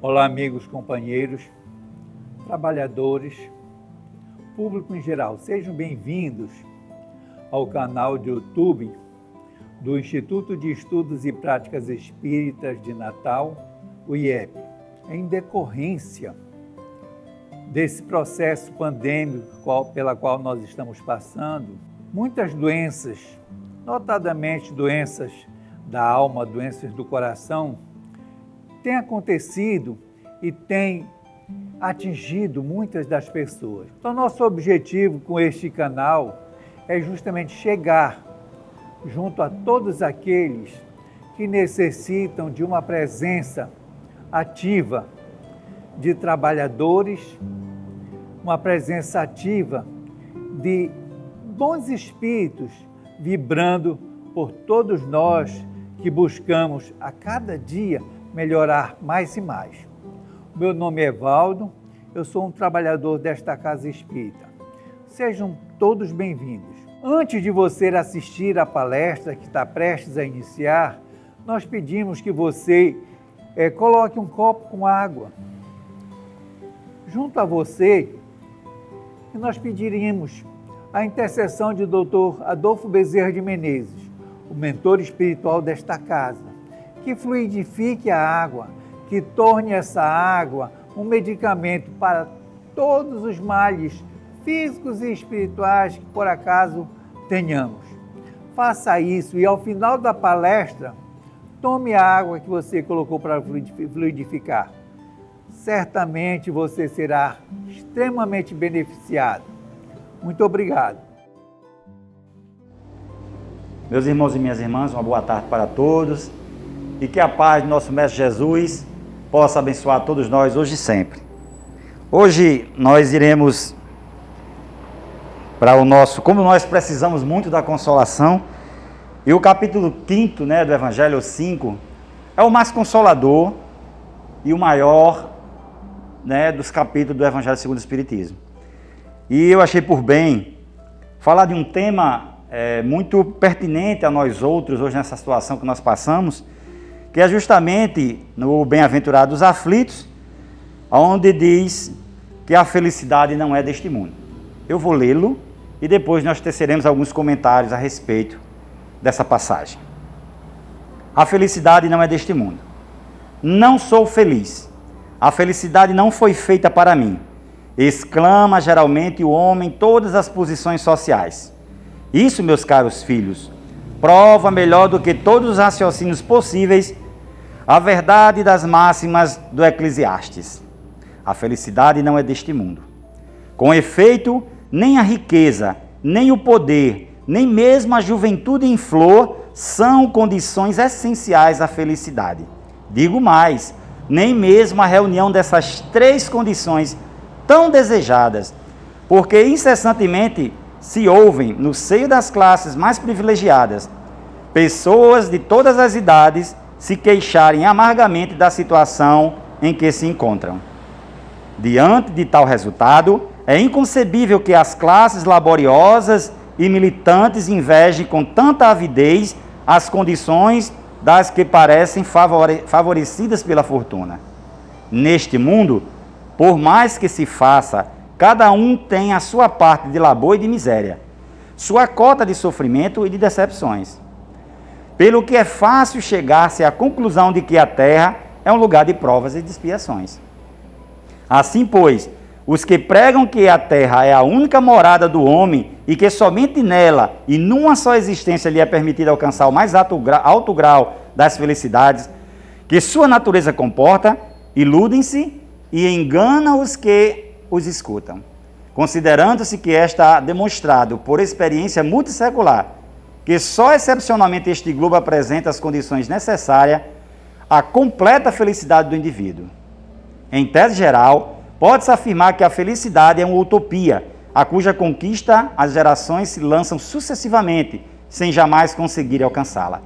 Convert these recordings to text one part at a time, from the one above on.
Olá, amigos, companheiros, trabalhadores, público em geral, sejam bem-vindos ao canal de YouTube do Instituto de Estudos e Práticas Espíritas de Natal, o IEP. Em decorrência desse processo pandêmico pela qual nós estamos passando, muitas doenças, notadamente doenças da alma, doenças do coração, têm acontecido e têm atingido muitas das pessoas. Então, nosso objetivo com este canal é justamente chegar junto a todos aqueles que necessitam de uma presença ativa de trabalhadores, uma presença ativa de bons espíritos vibrando por todos nós que buscamos a cada dia melhorar mais e mais. Meu nome é Evaldo, eu sou um trabalhador desta casa espírita. Sejam todos bem-vindos. Antes de você assistir a palestra que está prestes a iniciar, nós pedimos que você coloque um copo com água junto a você e nós pediríamos a intercessão de Dr. Adolfo Bezerra de Menezes, o mentor espiritual desta casa, que fluidifique a água, que torne essa água um medicamento para todos os males físicos e espirituais que por acaso tenhamos. Faça isso e ao final da palestra, tome a água que você colocou para fluidificar. Certamente você será extremamente beneficiado. Muito obrigado. Meus irmãos e minhas irmãs, uma boa tarde para todos. E que a paz de nosso Mestre Jesus possa abençoar todos nós hoje e sempre. Hoje nós iremos para o nosso, como nós precisamos muito da consolação, e o capítulo 5º, do Evangelho 5, é o mais consolador e o maior, dos capítulos do Evangelho segundo o Espiritismo. E eu achei por bem falar de um tema muito pertinente a nós outros, hoje nessa situação que nós passamos, que é justamente no Bem-aventurado dos Aflitos, onde diz que a felicidade não é deste mundo. Eu vou lê-lo e depois nós teceremos alguns comentários a respeito dessa passagem. A felicidade não é deste mundo. Não sou feliz. A felicidade não foi feita para mim. Exclama geralmente o homem em todas as posições sociais. Isso, meus caros filhos, prova melhor do que todos os raciocínios possíveis a verdade das máximas do Eclesiastes. A felicidade não é deste mundo. Com efeito, nem a riqueza, nem o poder, nem mesmo a juventude em flor são condições essenciais à felicidade. Digo mais, nem mesmo a reunião dessas três condições tão desejadas, porque incessantemente se ouvem, no seio das classes mais privilegiadas, pessoas de todas as idades se queixarem amargamente da situação em que se encontram. Diante de tal resultado, é inconcebível que as classes laboriosas e militantes invejem com tanta avidez as condições das que parecem favorecidas pela fortuna. Neste mundo, por mais que se faça, cada um tem a sua parte de labor e de miséria, sua cota de sofrimento e de decepções. Pelo que é fácil chegar-se à conclusão de que a terra é um lugar de provas e de expiações. Assim, pois, os que pregam que a terra é a única morada do homem e que somente nela e numa só existência lhe é permitido alcançar o mais alto grau das felicidades que sua natureza comporta, iludem-se e enganam os que os escutam, considerando-se que está demonstrado por experiência multissecular que só excepcionalmente este globo apresenta as condições necessárias à completa felicidade do indivíduo. Em tese geral, pode-se afirmar que a felicidade é uma utopia, a cuja conquista as gerações se lançam sucessivamente, sem jamais conseguir alcançá-la.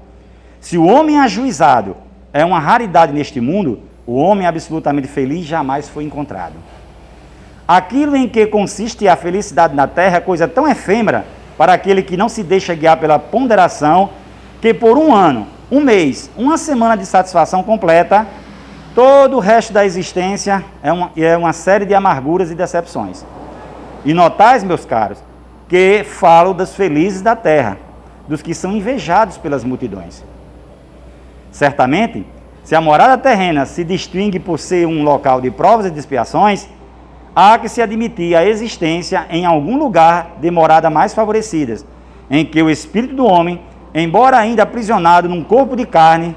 Se o homem ajuizado é uma raridade neste mundo, o homem absolutamente feliz jamais foi encontrado. Aquilo em que consiste a felicidade na terra é coisa tão efêmera para aquele que não se deixa guiar pela ponderação, que por um ano, um mês, uma semana de satisfação completa, todo o resto da existência é uma série de amarguras e decepções. E notais, meus caros, que falo dos felizes da terra, dos que são invejados pelas multidões. Certamente, se a morada terrena se distingue por ser um local de provas e de expiações, há que se admitir a existência em algum lugar de morada mais favorecidas, em que o espírito do homem, embora ainda aprisionado num corpo de carne,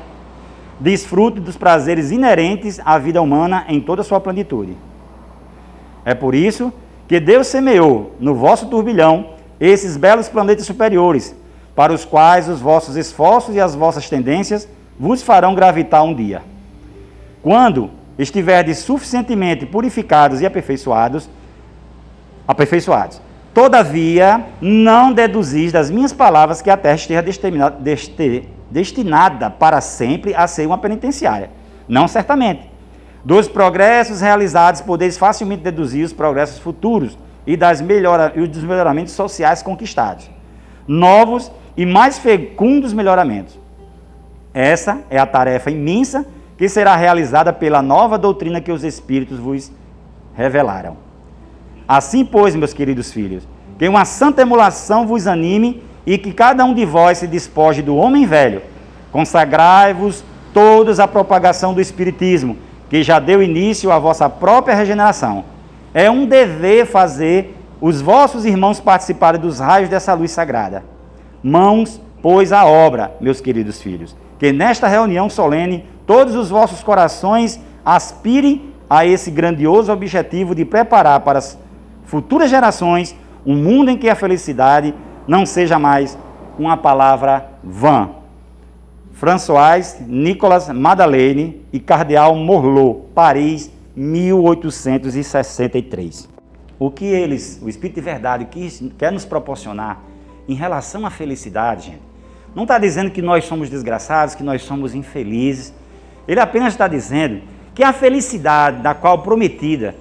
desfrute dos prazeres inerentes à vida humana em toda a sua plenitude. É por isso que Deus semeou no vosso turbilhão esses belos planetas superiores, para os quais os vossos esforços e as vossas tendências vos farão gravitar um dia. Quando estiverdes suficientemente purificados e aperfeiçoados, todavia não deduzis das minhas palavras que a terra esteja destinada para sempre a ser uma penitenciária. Não certamente. Dos progressos realizados, podeis facilmente deduzir os progressos futuros e dos melhoramentos sociais conquistados. Novos e mais fecundos melhoramentos. Essa é a tarefa imensa que será realizada pela nova doutrina que os Espíritos vos revelaram. Assim, pois, meus queridos filhos, que uma santa emulação vos anime e que cada um de vós se despoje do homem velho. Consagrai-vos todos à propagação do Espiritismo, que já deu início à vossa própria regeneração. É um dever fazer os vossos irmãos participarem dos raios dessa luz sagrada. Mãos, pois, à obra, meus queridos filhos, que nesta reunião solene todos os vossos corações aspirem a esse grandioso objetivo de preparar para as futuras gerações um mundo em que a felicidade não seja mais uma palavra vã. François Nicolas Madeleine e Cardeal Morlot, Paris, 1863. O que o Espírito de Verdade, quer nos proporcionar em relação à felicidade, gente, não está dizendo que nós somos desgraçados, que nós somos infelizes. Ele apenas está dizendo que a felicidade da qual prometida,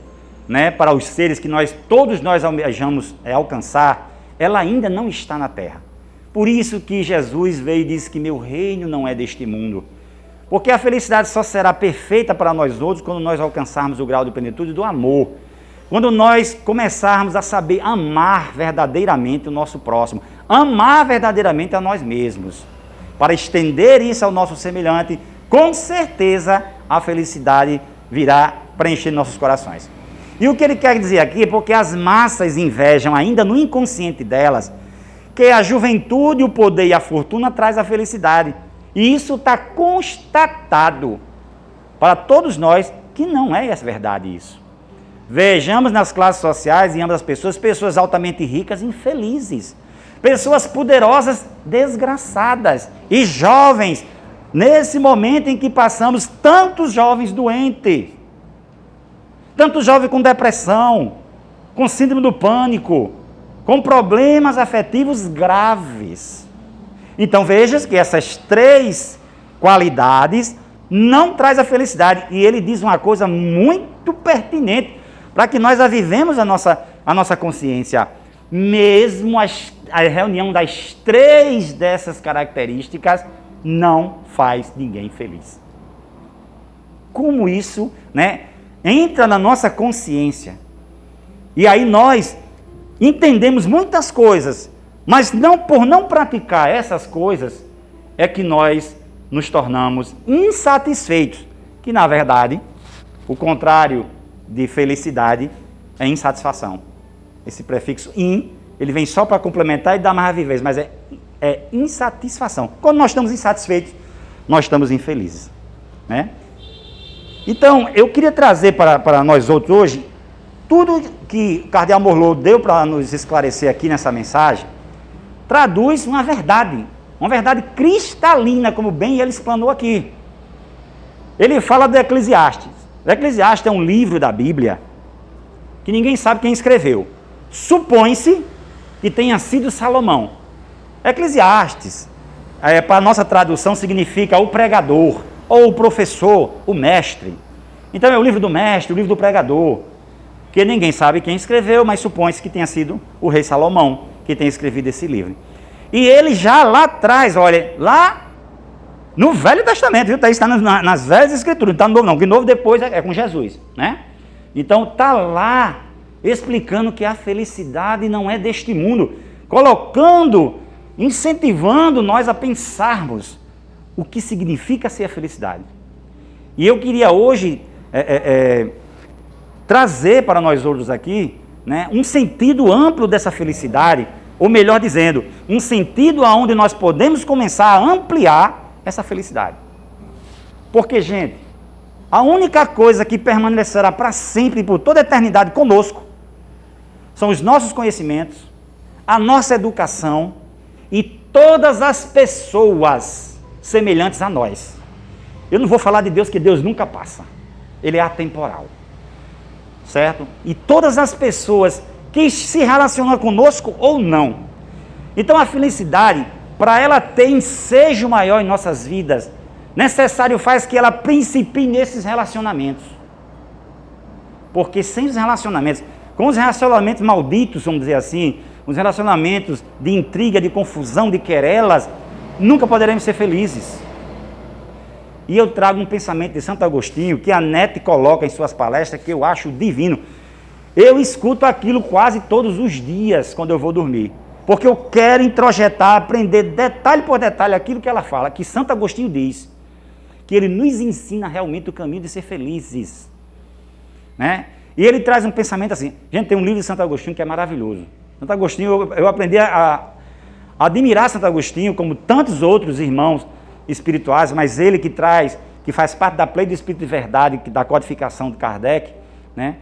para os seres que todos nós almejamos alcançar, ela ainda não está na terra. Por isso que Jesus veio e disse que meu reino não é deste mundo. Porque a felicidade só será perfeita para nós outros quando nós alcançarmos o grau de plenitude do amor. Quando nós começarmos a saber amar verdadeiramente o nosso próximo, amar verdadeiramente a nós mesmos. Para estender isso ao nosso semelhante, com certeza a felicidade virá preencher nossos corações. E o que ele quer dizer aqui é porque as massas invejam ainda no inconsciente delas que a juventude, o poder e a fortuna traz a felicidade. E isso está constatado para todos nós que não é verdade isso. Vejamos nas classes sociais em ambas as pessoas altamente ricas infelizes, pessoas poderosas desgraçadas e jovens, nesse momento em que passamos tantos jovens doentes, tantos jovens com depressão, com síndrome do pânico, com problemas afetivos graves. Então veja que essas três qualidades não traz a felicidade. E ele diz uma coisa muito pertinente para que nós a vivemos a nossa consciência. Mesmo a reunião das três dessas características não faz ninguém feliz. Como isso, entra na nossa consciência. E aí nós entendemos muitas coisas, mas por não praticar essas coisas, é que nós nos tornamos insatisfeitos, que na verdade, o contrário de felicidade é insatisfação. Esse prefixo in, ele vem só para complementar e dar mais vivez, mas é insatisfação. Quando nós estamos insatisfeitos, nós estamos infelizes. Então, eu queria trazer para nós outros hoje, tudo que o Cardeal Morlot deu para nos esclarecer aqui nessa mensagem, traduz uma verdade cristalina, como bem ele explanou aqui. Ele fala do Eclesiastes. O Eclesiastes é um livro da Bíblia que ninguém sabe quem escreveu. Supõe-se que tenha sido Salomão. Eclesiastes, para a nossa tradução, significa o pregador, ou o professor, o mestre. Então é o livro do mestre, o livro do pregador, que ninguém sabe quem escreveu, mas supõe-se que tenha sido o rei Salomão que tenha escrevido esse livro. E ele já lá atrás, olha, lá No Velho Testamento, viu? Isso está nas Velhas Escrituras, não está no Novo não, que Novo depois é com Jesus, né? Então está lá explicando que a felicidade não é deste mundo, colocando, incentivando nós a pensarmos o que significa ser a felicidade. E eu queria hoje trazer para nós outros aqui, né, um sentido amplo dessa felicidade, ou melhor dizendo, um sentido aonde nós podemos começar a ampliar essa felicidade. Porque, gente, a única coisa que permanecerá para sempre e por toda a eternidade conosco são os nossos conhecimentos, a nossa educação e todas as pessoas semelhantes a nós. Eu não vou falar de Deus, que Deus nunca passa. Ele é atemporal. Certo? E todas as pessoas que se relacionam conosco ou não. Então a felicidade, para ela ter ensejo maior em nossas vidas, necessário faz que ela principie nesses relacionamentos. Porque sem os relacionamentos, com os relacionamentos malditos, vamos dizer assim, os relacionamentos de intriga, de confusão, de querelas, nunca poderemos ser felizes. E eu trago um pensamento de Santo Agostinho, que a Nete coloca em suas palestras, que eu acho divino. Eu escuto aquilo quase todos os dias, quando eu vou dormir. Porque eu quero introjetar, aprender detalhe por detalhe aquilo que ela fala, que Santo Agostinho diz. Que ele nos ensina realmente o caminho de ser felizes. Né? E ele traz um pensamento assim. Gente, tem um livro de Santo Agostinho que é maravilhoso. Santo Agostinho, eu aprendi a admirar Santo Agostinho, como tantos outros irmãos espirituais, mas ele que faz parte da Play do Espírito de Verdade, da codificação de Kardec, né?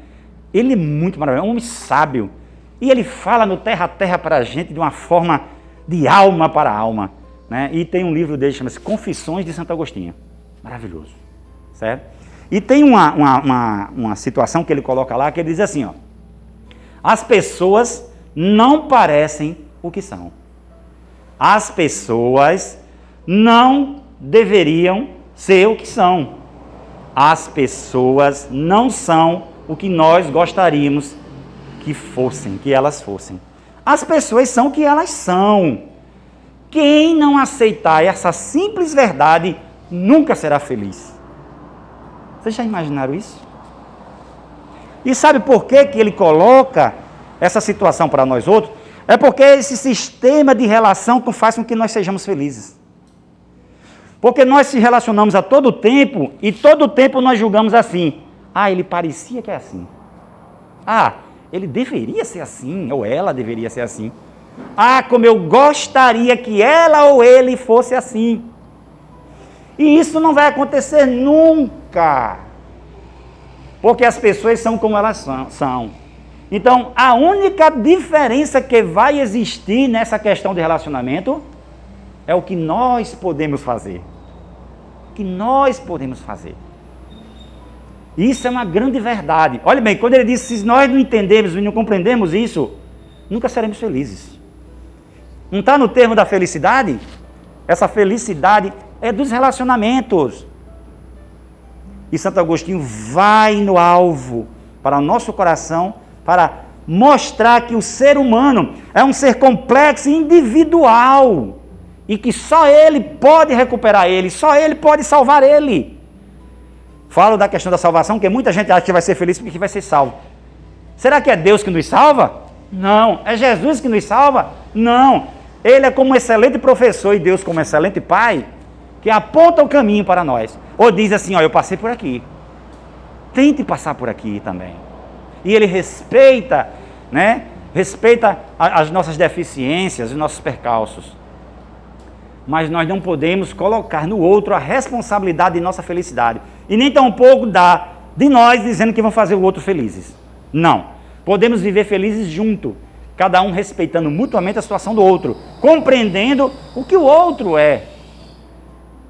Ele é muito maravilhoso, é um homem sábio, e ele fala no terra a terra para a gente de uma forma de alma para alma, né? E tem um livro dele, chama-se Confissões de Santo Agostinho, maravilhoso, certo? E tem uma situação que ele coloca lá, que ele diz assim, ó, as pessoas não parecem o que são. As pessoas não deveriam ser o que são. As pessoas não são o que nós gostaríamos que fossem, que elas fossem. As pessoas são o que elas são. Quem não aceitar essa simples verdade nunca será feliz. Vocês já imaginaram isso? E sabe por que ele coloca essa situação para nós outros? É porque esse sistema de relação faz com que nós sejamos felizes. Porque nós se relacionamos a todo tempo e todo tempo nós julgamos assim. Ah, ele parecia que é assim. Ah, ele deveria ser assim, ou ela deveria ser assim. Ah, como eu gostaria que ela ou ele fosse assim. E isso não vai acontecer nunca. Porque as pessoas são como elas são. Então, a única diferença que vai existir nessa questão de relacionamento é o que nós podemos fazer. O que nós podemos fazer. Isso é uma grande verdade. Olha bem, quando ele diz, se nós não entendemos e não compreendemos isso, nunca seremos felizes. Não está no termo da felicidade? Essa felicidade é dos relacionamentos. E Santo Agostinho vai no alvo para o nosso coração, para mostrar que o ser humano é um ser complexo e individual, e que só ele pode recuperar ele, só ele pode salvar ele. Falo da questão da salvação, porque muita gente acha que vai ser feliz porque vai ser salvo. Será que é Deus que nos salva? Não. É Jesus que nos salva? Não. Ele é como um excelente professor e Deus como um excelente pai, que aponta o caminho para nós. Ou diz assim, ó, eu passei por aqui. Tente passar por aqui também. E ele respeita, né? Respeita as nossas deficiências, os nossos percalços. Mas nós não podemos colocar no outro a responsabilidade de nossa felicidade. E nem tampouco dá de nós dizendo que vão fazer o outro felizes. Não. Podemos viver felizes junto, cada um respeitando mutuamente a situação do outro, compreendendo o que o outro é.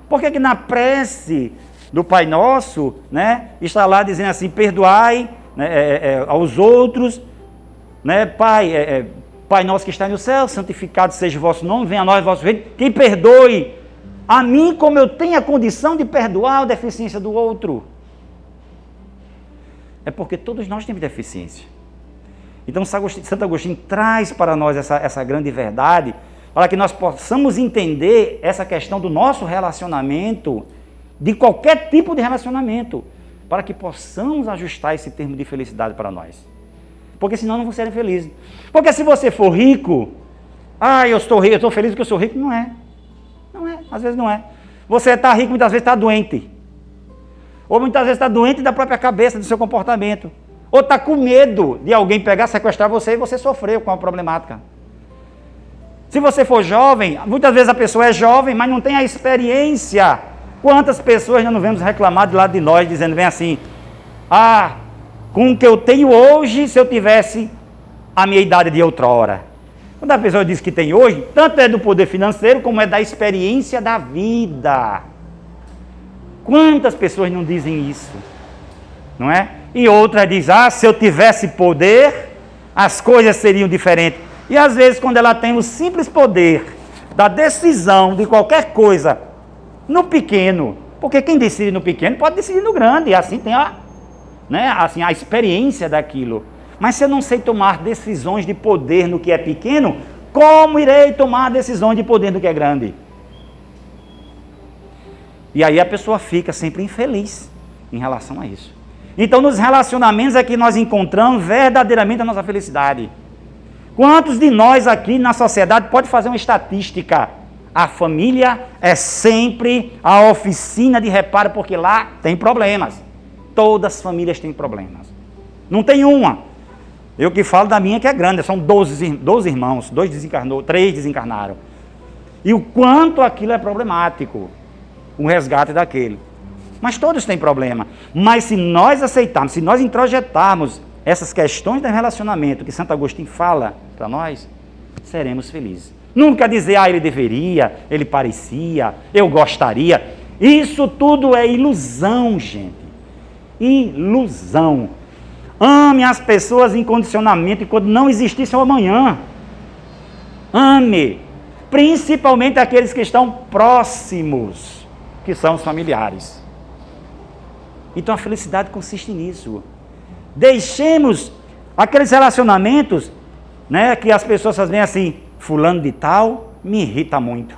Por que na prece do Pai Nosso, né, está lá dizendo assim, perdoai, né, aos outros, né, Pai nosso que está no céu, santificado seja o vosso nome, venha a nós o vosso reino, que perdoe a mim como eu tenho a condição de perdoar a deficiência do outro. É porque todos nós temos deficiência. Então Santo Agostinho traz para nós essa grande verdade, para que nós possamos entender essa questão do nosso relacionamento, de qualquer tipo de relacionamento, para que possamos ajustar esse termo de felicidade para nós. Porque senão não vão ser felizes. Porque se você for rico, eu estou rico, eu estou feliz porque eu sou rico, não é. Não é, às vezes não é. Você está rico, muitas vezes está doente. Ou muitas vezes está doente da própria cabeça, do seu comportamento. Ou está com medo de alguém pegar, sequestrar você e você sofreu com a problemática. Se você for jovem, muitas vezes a pessoa é jovem, mas não tem a experiência. Quantas pessoas nós não vemos reclamar de lado de nós, dizendo bem assim, com o que eu tenho hoje, se eu tivesse a minha idade de outrora. Quando a pessoa diz que tem hoje, tanto é do poder financeiro, como é da experiência da vida. Quantas pessoas não dizem isso? Não é? E outras dizem, se eu tivesse poder, as coisas seriam diferentes. E às vezes, quando ela tem o simples poder da decisão de qualquer coisa no pequeno, porque quem decide no pequeno pode decidir no grande, e assim tem a experiência daquilo. Mas se eu não sei tomar decisões de poder no que é pequeno, como irei tomar decisões de poder no que é grande? E aí a pessoa fica sempre infeliz em relação a isso. Então, nos relacionamentos é que nós encontramos verdadeiramente a nossa felicidade. Quantos de nós aqui na sociedade pode fazer uma estatística? A família é sempre a oficina de reparo, porque lá tem problemas. Todas as famílias têm problemas. Não tem uma. Eu que falo da minha que é grande, são 12 irmãos, 3 desencarnaram. E o quanto aquilo é problemático, o resgate daquele. Mas todos têm problema. Mas se nós aceitarmos, se nós introjetarmos essas questões do relacionamento que Santo Agostinho fala para nós, seremos felizes. Nunca dizer, ele deveria, ele parecia, eu gostaria. Isso tudo é ilusão, gente. Ilusão. Ame as pessoas incondicionalmente enquanto não existisse o amanhã. Ame. Principalmente aqueles que estão próximos, que são os familiares. Então a felicidade consiste nisso. Deixemos aqueles relacionamentos, que as pessoas fazem assim, fulano de tal me irrita muito.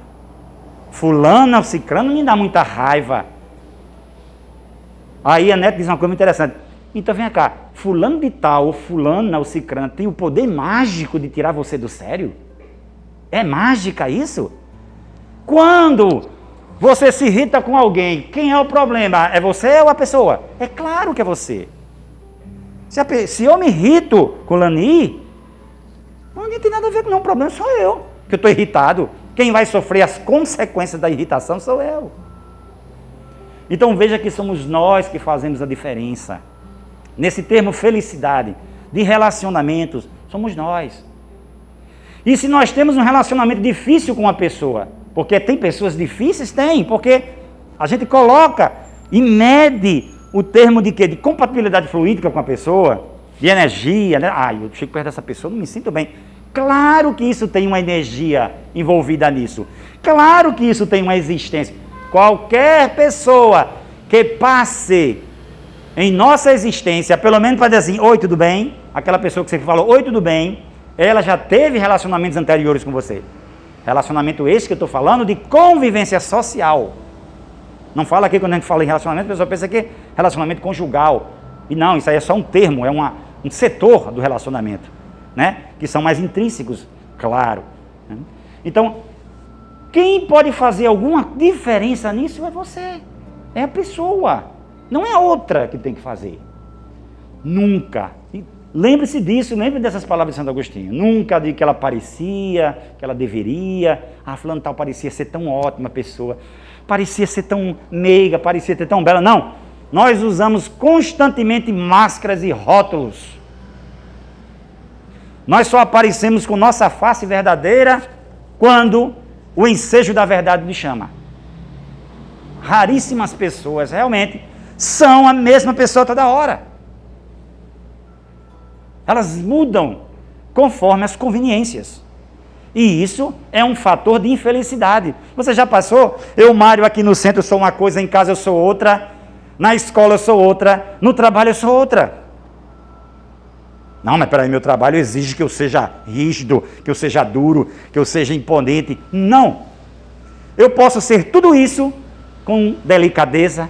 Fulano, ciclano me dá muita raiva. Aí a Neto diz uma coisa interessante. Então vem cá, fulano de tal, ou fulano, ou ciclano, tem o poder mágico de tirar você do sério? É mágica isso? Quando você se irrita com alguém, quem é o problema? É você ou a pessoa? É claro que é você. Se eu me irrito com o Lani, não tem nada a ver com não, o problema sou eu, que eu estou irritado. Quem vai sofrer as consequências da irritação sou eu. Então veja que somos nós que fazemos a diferença. Nesse termo felicidade, de relacionamentos, somos nós. E se nós temos um relacionamento difícil com uma pessoa, porque tem pessoas difíceis? Tem, porque a gente coloca e mede o termo de quê? De compatibilidade fluídica com a pessoa, de energia, né? Eu chego perto dessa pessoa, não me sinto bem. Claro que isso tem uma energia envolvida nisso. Claro que isso tem uma existência. Qualquer pessoa que passe em nossa existência, pelo menos para dizer assim, oi, tudo bem? Aquela pessoa que você falou, oi, tudo bem? Ela já teve relacionamentos anteriores com você. Relacionamento esse que eu estou falando de convivência social. Não fala aqui, quando a gente fala em relacionamento, a pessoa pensa que é relacionamento conjugal. E não, isso aí é só um termo, é um setor do relacionamento, né? Que são mais intrínsecos, claro. Né? Então, quem pode fazer alguma diferença nisso é você. É a pessoa. Não é a outra que tem que fazer. Nunca. E lembre-se disso, lembre dessas palavras de Santo Agostinho. Nunca de que ela parecia, que ela deveria. Fulano tal parecia ser tão ótima pessoa. Parecia ser tão meiga, parecia ser tão bela. Não. Nós usamos constantemente máscaras e rótulos. Nós só aparecemos com nossa face verdadeira quando o ensejo da verdade nos chama. Raríssimas pessoas realmente são a mesma pessoa toda hora. Elas mudam conforme as conveniências. E isso é um fator de infelicidade. Você já passou? Eu, Mário, aqui no centro sou uma coisa, em casa eu sou outra, na escola eu sou outra, no trabalho eu sou outra. Não, mas peraí, meu trabalho exige que eu seja rígido, que eu seja duro, que eu seja imponente. Não. Eu posso ser tudo isso com delicadeza,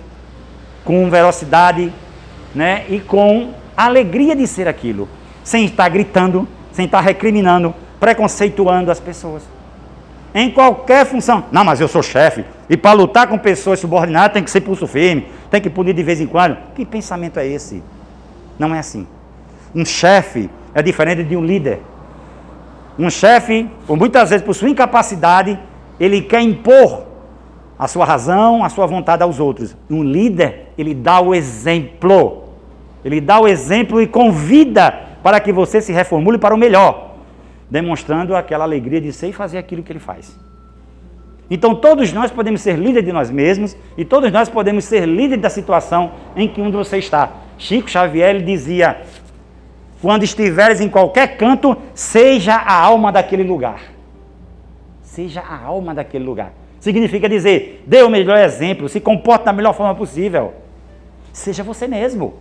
com velocidade, né? E com alegria de ser aquilo. Sem estar gritando, sem estar recriminando, preconceituando as pessoas. Em qualquer função. Não, mas eu sou chefe. E para lutar com pessoas subordinadas tem que ser pulso firme, tem que punir de vez em quando. Que pensamento é esse? Não é assim. Um chefe é diferente de um líder. Um chefe, muitas vezes por sua incapacidade, ele quer impor a sua razão, a sua vontade aos outros. Um líder, ele dá o exemplo. Ele dá o exemplo e convida para que você se reformule para o melhor, demonstrando aquela alegria de ser e fazer aquilo que ele faz. Então todos nós podemos ser líderes de nós mesmos e todos nós podemos ser líderes da situação em que um de vocês está. Chico Xavier ele dizia: quando estiveres em qualquer canto, seja a alma daquele lugar. Seja a alma daquele lugar. Significa dizer, dê o melhor exemplo, se comporte da melhor forma possível. Seja você mesmo.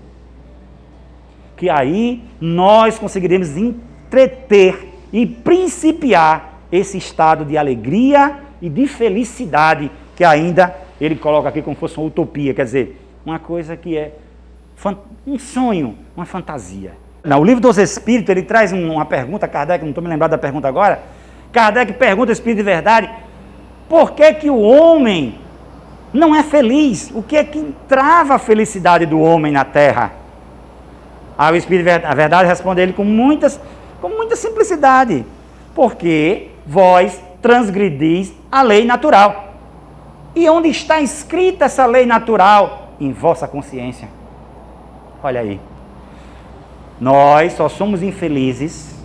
Que aí nós conseguiremos entreter e principiar esse estado de alegria e de felicidade que ainda ele coloca aqui como fosse uma utopia, quer dizer, uma coisa que é um sonho, uma fantasia. No livro dos Espíritos, ele traz uma pergunta, Kardec, não estou me lembrando da pergunta agora, Kardec pergunta ao Espírito de Verdade, por que que o homem não é feliz? O que é que trava a felicidade do homem na Terra? Aí o Espírito de Verdade responde a ele com muita simplicidade, porque vós transgredis a lei natural. E onde está escrita essa lei natural? Em vossa consciência. Olha aí. Nós só somos infelizes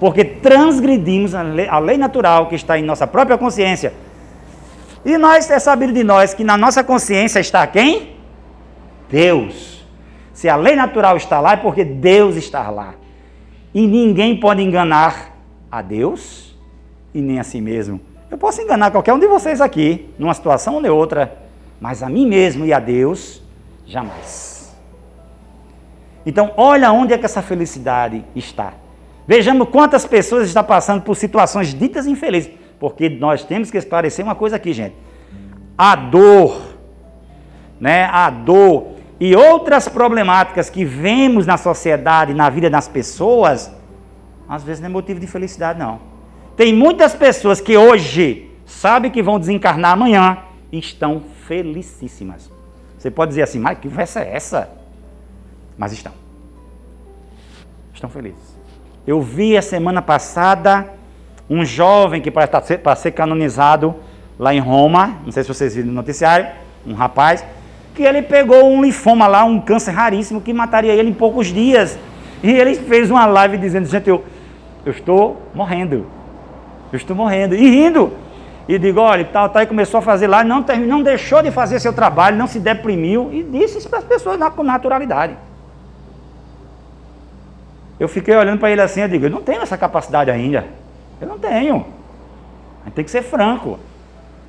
porque transgredimos a lei natural que está em nossa própria consciência. E nós, é sabido de nós que na nossa consciência está quem? Deus. Se a lei natural está lá é porque Deus está lá. E ninguém pode enganar a Deus e nem a si mesmo. Eu posso enganar qualquer um de vocês aqui, numa situação ou em outra, mas a mim mesmo e a Deus, jamais. Então, olha onde é que essa felicidade está. Vejamos quantas pessoas estão passando por situações ditas infelizes, porque nós temos que esclarecer uma coisa aqui, gente. A dor, né? A dor e outras problemáticas que vemos na sociedade, na vida das pessoas, às vezes não é motivo de felicidade, não. Tem muitas pessoas que hoje sabem que vão desencarnar amanhã e estão felicíssimas. Você pode dizer assim, mas que conversa é essa? Mas estão. Estão felizes. Eu vi a semana passada um jovem que para ser canonizado lá em Roma, não sei se vocês viram no noticiário, um rapaz, que ele pegou um linfoma lá, um câncer raríssimo que mataria ele em poucos dias. E ele fez uma live dizendo, gente, eu estou morrendo. Eu estou morrendo. E rindo. E digo, olha, tal, e começou a fazer lá, não deixou de fazer seu trabalho, não se deprimiu e disse isso para as pessoas com naturalidade. Eu fiquei olhando para ele assim, eu digo, eu não tenho essa capacidade ainda. Eu não tenho. A gente tem que ser franco.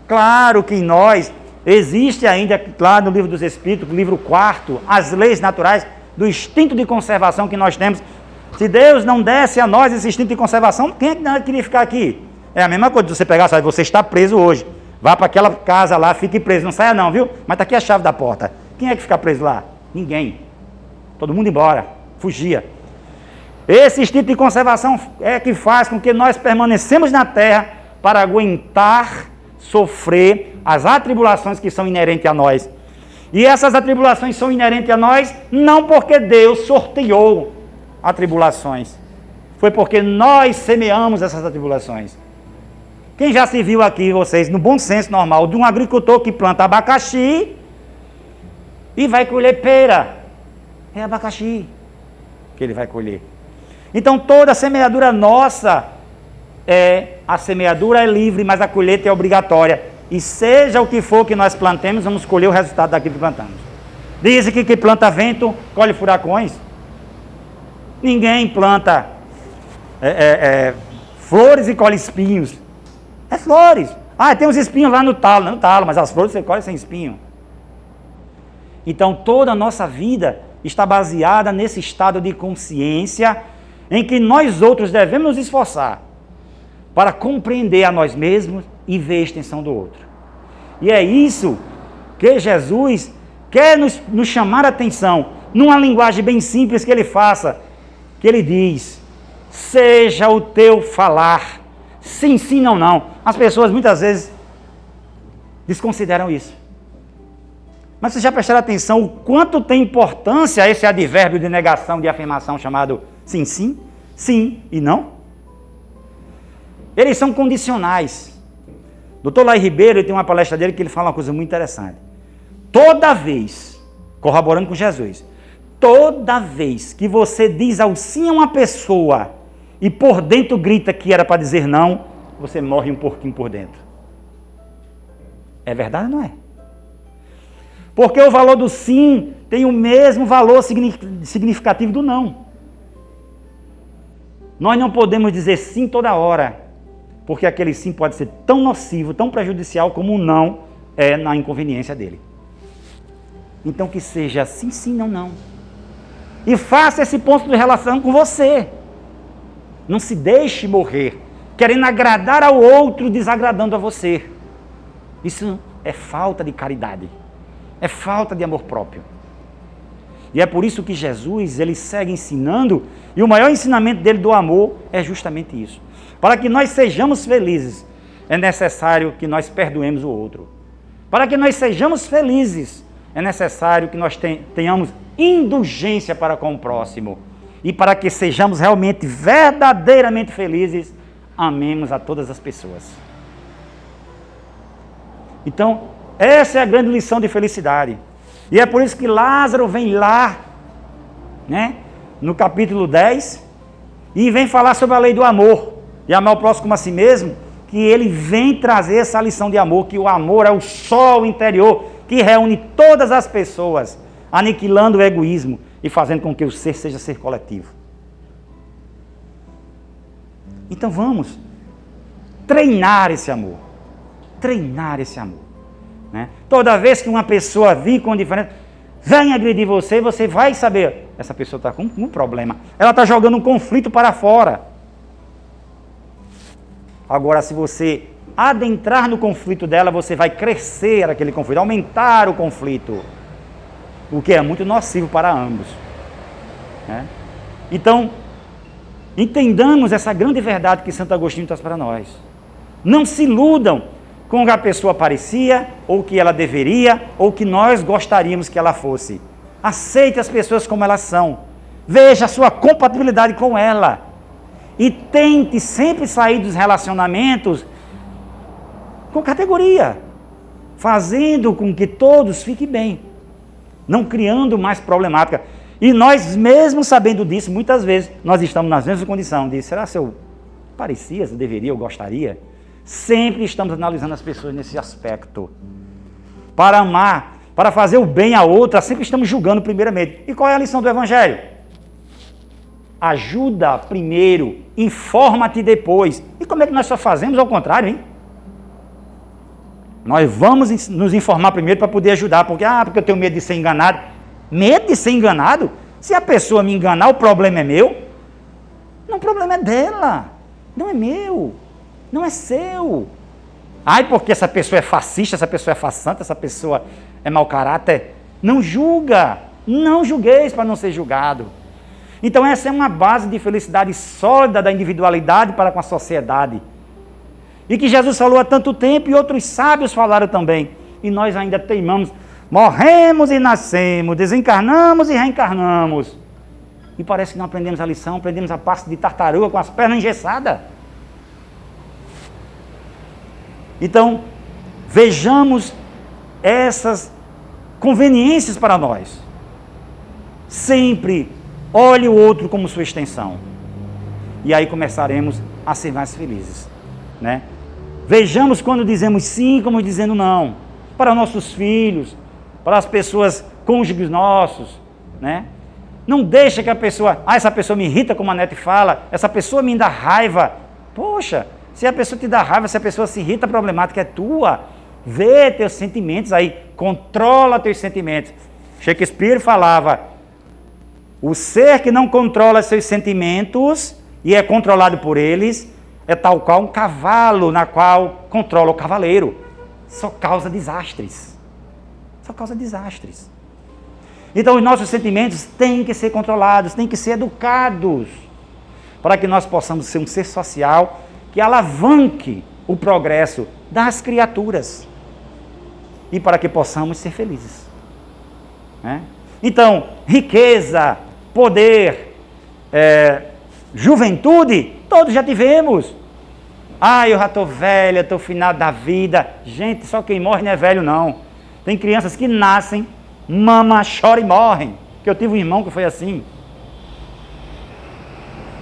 Claro que em nós existe ainda, lá no livro dos Espíritos, no livro 4º, as leis naturais do instinto de conservação que nós temos. Se Deus não desse a nós esse instinto de conservação, quem é que queria ficar aqui? É a mesma coisa de você pegar, sabe, você está preso hoje. Vá para aquela casa lá, fique preso. Não saia não, viu? Mas está aqui a chave da porta. Quem é que fica preso lá? Ninguém. Todo mundo embora. Fugia. Esse instinto de conservação é que faz com que nós permanecemos na Terra para aguentar, sofrer as atribulações que são inerentes a nós. E essas atribulações são inerentes a nós não porque Deus sorteou atribulações. Foi porque nós semeamos essas atribulações. Quem já se viu aqui, vocês, no bom senso normal, de um agricultor que planta abacaxi e vai colher pera? É abacaxi que ele vai colher. Então toda a semeadura nossa a semeadura é livre, mas a colheita é obrigatória. E seja o que for que nós plantemos, vamos colher o resultado daquilo que plantamos. Dizem que planta vento, colhe furacões. Ninguém planta flores e colhe espinhos. É flores. Ah, tem uns espinhos lá no talo, mas as flores você colhe sem espinho. Então toda a nossa vida está baseada nesse estado de consciência em que nós outros devemos nos esforçar para compreender a nós mesmos e ver a extensão do outro. E é isso que Jesus quer nos chamar a atenção, numa linguagem bem simples que ele faça, que ele diz: seja o teu falar, sim, sim, não, não. As pessoas muitas vezes desconsideram isso. Mas vocês já prestaram atenção o quanto tem importância esse advérbio de negação, de afirmação chamado sim, sim, sim e não? Eles são condicionais. Dr. Lai Ribeiro, ele tem uma palestra dele que ele fala uma coisa muito interessante. Toda vez, corroborando com Jesus, toda vez que você diz ao sim a uma pessoa e por dentro grita que era para dizer não, você morre um pouquinho por dentro. É verdade ou não é? Porque o valor do sim tem o mesmo valor significativo do não. Nós não podemos dizer sim toda hora, porque aquele sim pode ser tão nocivo, tão prejudicial como o não é na inconveniência dele. Então que seja sim, sim, não, não. E faça esse ponto de relação com você. Não se deixe morrer querendo agradar ao outro, desagradando a você. Isso é falta de caridade. É falta de amor próprio. E é por isso que Jesus, ele segue ensinando, e o maior ensinamento dele do amor é justamente isso. Para que nós sejamos felizes, é necessário que nós perdoemos o outro. Para que nós sejamos felizes, é necessário que nós tenhamos indulgência para com o próximo. E para que sejamos realmente, verdadeiramente felizes, amemos a todas as pessoas. Então, essa é a grande lição de felicidade. E é por isso que Lázaro vem lá, né, no capítulo 10, e vem falar sobre a lei do amor, e amar o próximo como a si mesmo, que ele vem trazer essa lição de amor, que o amor é o sol interior, que reúne todas as pessoas, aniquilando o egoísmo e fazendo com que o ser seja ser coletivo. Então vamos treinar esse amor. Treinar esse amor. Né? Toda vez que uma pessoa vir com diferença, vem agredir você, você vai saber, essa pessoa está com um problema. Ela está jogando um conflito para fora. Agora, se você adentrar no conflito dela, você vai crescer aquele conflito, aumentar o conflito, o que é muito nocivo para ambos. Né? Então, entendamos essa grande verdade que Santo Agostinho traz para nós. Não se iludam com o que a pessoa parecia, ou que ela deveria, ou que nós gostaríamos que ela fosse. Aceite as pessoas como elas são. Veja a sua compatibilidade com ela. E tente sempre sair dos relacionamentos com categoria, fazendo com que todos fiquem bem, não criando mais problemática. E nós mesmo sabendo disso, muitas vezes, nós estamos nas mesmas condições de, será que eu parecia, se eu deveria, eu gostaria? Sempre estamos analisando as pessoas nesse aspecto. Para amar, para fazer o bem a outra, sempre estamos julgando primeiramente. E qual é a lição do Evangelho? Ajuda primeiro, informa-te depois. E como é que nós só fazemos ao contrário, hein? Nós vamos nos informar primeiro para poder ajudar, porque eu tenho medo de ser enganado. Medo de ser enganado? Se a pessoa me enganar, o problema é meu? Não, o problema é dela, não é meu. Não é seu. Ai, porque essa pessoa é fascista, essa pessoa é farsante, essa pessoa é mau caráter. Não julga. Não julgueis para não ser julgado. Então essa é uma base de felicidade sólida da individualidade para com a sociedade. E que Jesus falou há tanto tempo e outros sábios falaram também. E nós ainda teimamos. Morremos e nascemos, desencarnamos e reencarnamos. E parece que não aprendemos a lição, aprendemos a passo de tartaruga com as pernas engessadas. Então, vejamos essas conveniências para nós. Sempre olhe o outro como sua extensão. E aí começaremos a ser mais felizes. Né? Vejamos quando dizemos sim, como dizendo não. Para nossos filhos, para as pessoas, cônjuges nossos. Né? Não deixa que a pessoa, essa pessoa me irrita, como a Nete fala, essa pessoa me dá raiva. Poxa, se a pessoa te dá raiva, se a pessoa se irrita, a problemática é tua. Vê teus sentimentos aí, controla teus sentimentos. Shakespeare falava, O ser que não controla seus sentimentos e é controlado por eles é tal qual um cavalo na qual controla o cavaleiro. Só causa desastres. Só causa desastres. Então os nossos sentimentos têm que ser controlados, têm que ser educados, para que nós possamos ser um ser social que alavanque o progresso das criaturas e para que possamos ser felizes. Né? Então, riqueza, poder, juventude, todos já tivemos. Eu já estou velha, estou final da vida. Gente, só quem morre não é velho, não. Tem crianças que nascem, mama, chora e morrem. Que eu tive um irmão que foi assim.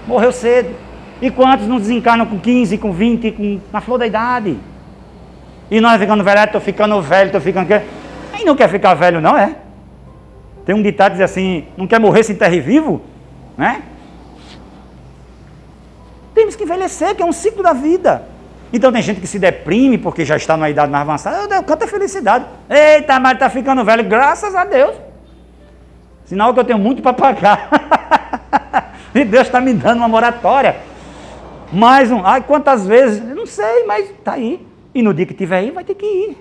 Morreu cedo. E quantos não desencarnam com 15, com 20, na flor da idade? E nós ficando velho, estou ficando velho, estou ficando... Aí não quer ficar velho, não, é? Tem um ditado que diz assim, não quer morrer sem terra e vivo? Né? Temos que envelhecer, que é um ciclo da vida. Então tem gente que se deprime porque já está numa idade mais avançada. Eu canto a felicidade. Eita, mas está ficando velho, graças a Deus. Sinal que eu tenho muito para pagar. E Deus está me dando uma moratória. Mais um. Quantas vezes? Eu não sei, mas está aí. E no dia que tiver aí, vai ter que ir.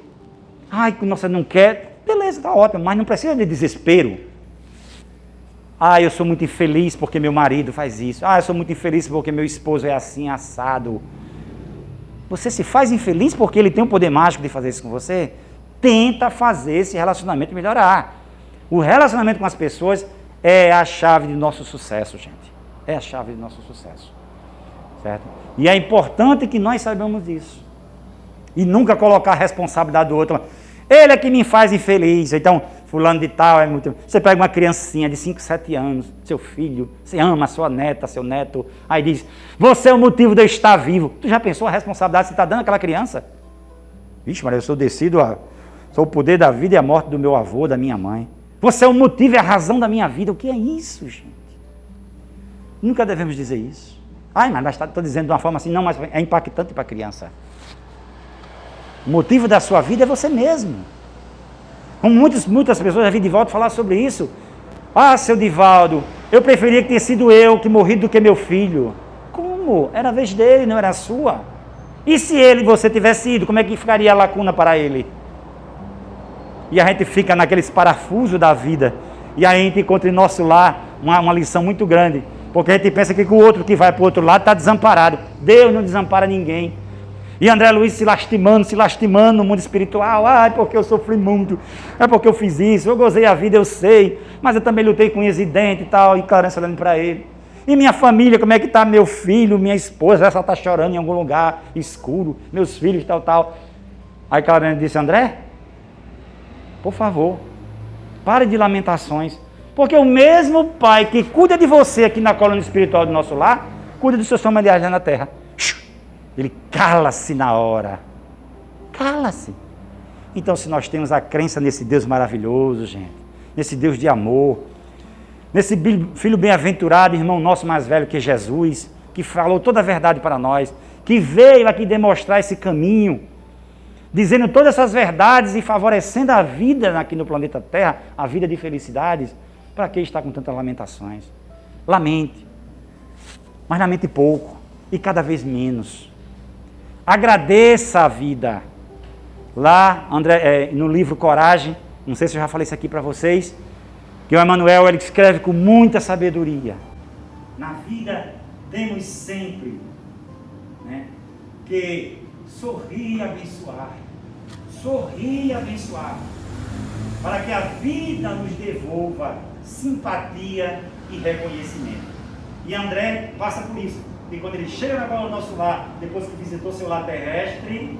Nossa, não quer. Beleza, está ótimo, mas não precisa de desespero. Eu sou muito infeliz porque meu marido faz isso. Eu sou muito infeliz porque meu esposo é assim, assado. Você se faz infeliz porque ele tem o poder mágico de fazer isso com você? Tenta fazer esse relacionamento melhorar. O relacionamento com as pessoas é a chave do nosso sucesso, gente. É a chave do nosso sucesso. Certo? E é importante que nós saibamos disso. E nunca colocar a responsabilidade do outro. Ele é que me faz infeliz. Então, fulano de tal é muito... Você pega uma criancinha de 5, 7 anos, seu filho, você ama a sua neta, seu neto, aí diz, você é o motivo de eu estar vivo. Tu já pensou a responsabilidade que você está dando àquela criança? Vixe, Maria, eu sou sou o poder da vida e a morte do meu avô, da minha mãe. Você é o motivo e a razão da minha vida. O que é isso, gente? Nunca devemos dizer isso. Mas estou dizendo de uma forma assim, não, mas é impactante para a criança. O motivo da sua vida é você mesmo. Como muitas pessoas já vi Divaldo falar sobre isso. Seu Divaldo, eu preferia que tenha sido eu que morri do que meu filho. Como? Era a vez dele, não era a sua. E se você tivesse ido, como é que ficaria a lacuna para ele? E a gente fica naqueles parafusos da vida. E a gente encontra em nosso lar uma lição muito grande. Porque a gente pensa que o outro que vai para o outro lado está desamparado. Deus não desampara ninguém. E André Luiz se lastimando no mundo espiritual. Porque eu sofri muito. É porque eu fiz isso. Eu gozei a vida, eu sei. Mas eu também lutei com unhas e dentes e tal. E Clarence olhando para ele. E minha família, como é que está? Meu filho, minha esposa, ela está chorando em algum lugar escuro. Meus filhos, tal. Aí Clarence disse, André, por favor, pare de lamentações. Porque o mesmo pai que cuida de você aqui na coluna espiritual do nosso lar, cuida dos seus familiares lá na terra. Ele cala-se na hora. Cala-se. Então, se nós temos a crença nesse Deus maravilhoso, gente, nesse Deus de amor, nesse filho bem-aventurado, irmão nosso mais velho que é Jesus, que falou toda a verdade para nós, que veio aqui demonstrar esse caminho, dizendo todas essas verdades e favorecendo a vida aqui no planeta Terra, a vida de felicidades, para que está com tantas lamentações? Lamente, mas lamente pouco e cada vez menos. Agradeça a vida. Lá, André, no livro Coragem, não sei se eu já falei isso aqui para vocês, que o Emmanuel ele escreve com muita sabedoria. Na vida temos sempre, né, que sorrir e abençoar. Sorrir e abençoar. Para que a vida nos devolva simpatia e reconhecimento. E André passa por isso. E quando ele chega agora no nosso lar, depois que visitou seu lar terrestre,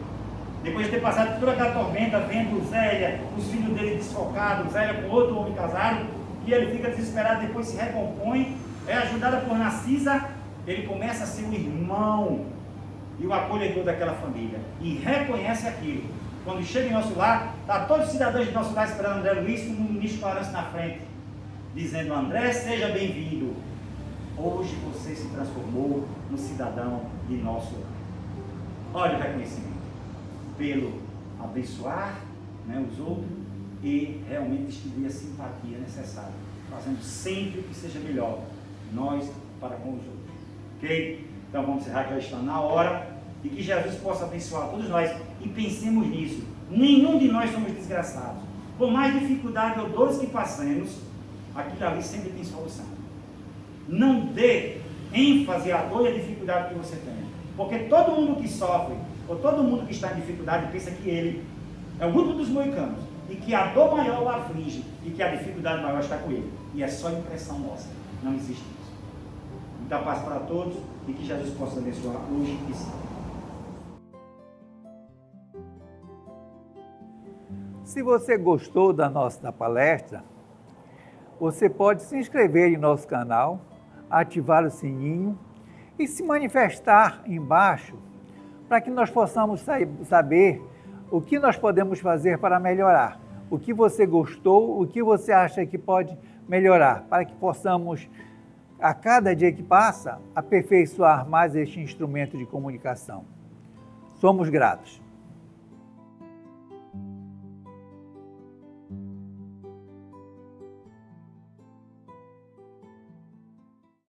depois de ter passado por toda aquela tormenta, vendo Zélia, os filhos dele desfocados, Zélia com outro homem casado, e ele fica desesperado, depois se recompõe, é ajudada por Narcisa, ele começa a ser o irmão e o acolhedor daquela família. E reconhece aquilo. Quando chega em nosso lar, está todos os cidadãos de nosso lar esperando André Luiz com o ministro Clarence na frente, dizendo, André, seja bem-vindo. Hoje você se transformou no cidadão de nosso lar. Olha o reconhecimento. Pelo abençoar, né, os outros e realmente distribuir a simpatia necessária. fazendo sempre o que seja melhor, nós para com os outros. Ok? Então vamos encerrar, que já está na hora, e que Jesus possa abençoar todos nós, e pensemos nisso. Nenhum de nós somos desgraçados. Por mais dificuldade ou dores que passemos, aquilo ali sempre tem solução. Não dê ênfase à dor e à dificuldade que você tem. Porque todo mundo que sofre, ou todo mundo que está em dificuldade, pensa que ele é o último dos moicanos, e que a dor maior o aflige, e que a dificuldade maior está com ele. E é só impressão nossa. Não existe isso. Muita paz para todos, e que Jesus possa abençoar hoje e sempre. Se você gostou da nossa palestra, você pode se inscrever em nosso canal, ativar o sininho e se manifestar embaixo para que nós possamos saber o que nós podemos fazer para melhorar, o que você gostou, o que você acha que pode melhorar, para que possamos, a cada dia que passa, aperfeiçoar mais este instrumento de comunicação. Somos gratos.